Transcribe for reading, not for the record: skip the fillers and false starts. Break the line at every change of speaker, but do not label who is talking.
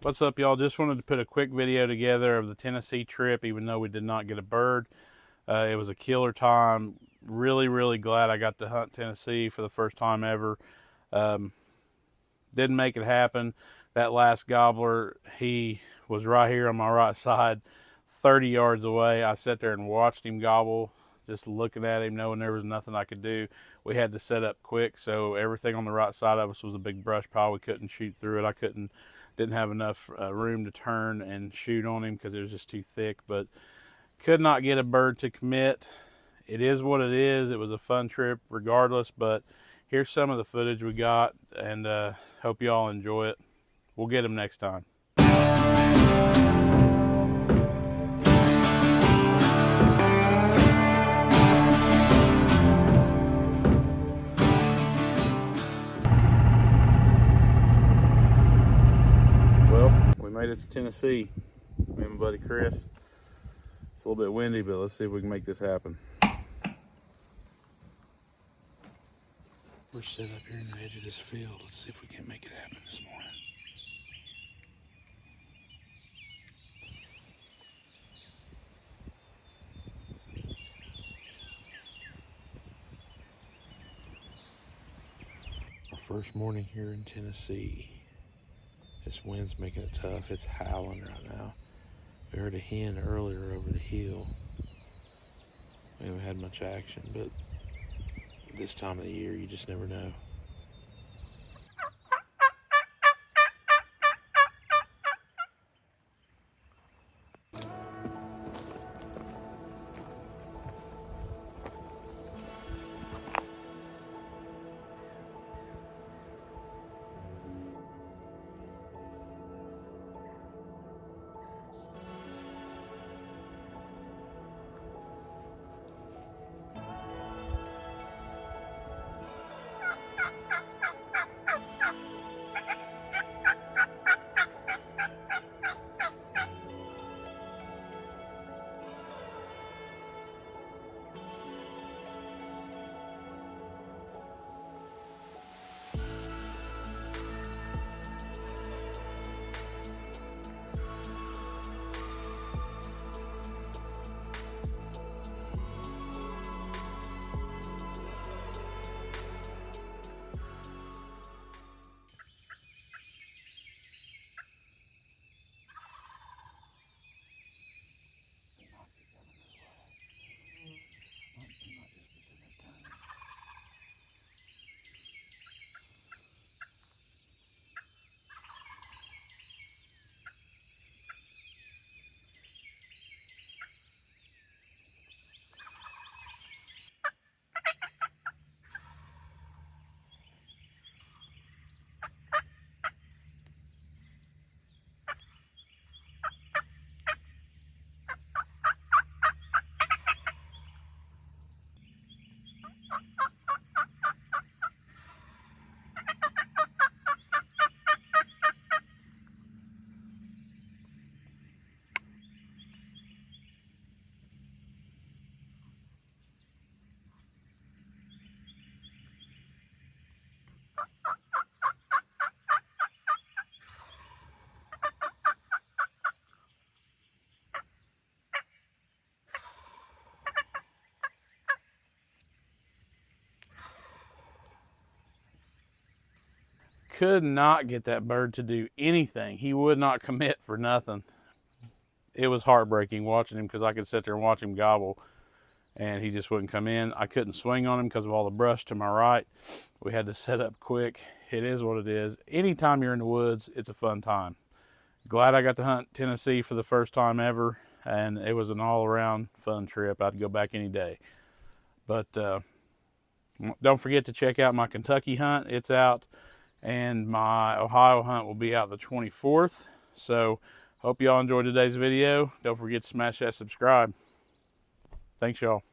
What's up, y'all? Just wanted to put a quick video together of the Tennessee trip, even though we did not get a bird. It was a killer time. Really glad I got to hunt Tennessee for the first time ever. Didn't make it happen. That last gobbler, he was right here on my right side, 30 yards away. I sat there and watched him gobble, just looking at him, knowing there was nothing I could do. We had to set up quick, so everything on the right side of us was a big brush pile. We couldn't shoot through it. Didn't have enough room to turn and shoot on him because it was just too thick, but could not get a bird to commit. It is what it is. It was a fun trip regardless, but here's some of the footage we got, and hope y'all enjoy it. We'll get them next time. Made it to Tennessee. Me and my buddy Chris. It's a little bit windy, but let's see if we can make this happen. We're set up here in the edge of this field. Let's see if we can't make it happen this morning. Our first morning here in Tennessee. This wind's making it tough. It's howling right now. We heard a hen earlier over the hill. We haven't had much action, but this time of the year, you just never know. Could not get that bird to do anything. He would not commit for nothing. It was heartbreaking watching him because I could sit there and watch him gobble and he just wouldn't come in. I couldn't swing on him because of all the brush to my right. We had to set up quick. It is what it is. Anytime you're in the woods, it's a fun time. Glad I got to hunt Tennessee for the first time ever, and it was an all-around fun trip. I'd go back any day. But don't forget to check out my Kentucky hunt. It's out. And my Ohio hunt will be out the 24th. So hope y'all enjoyed today's video. Don't forget to smash that subscribe. Thanks, y'all.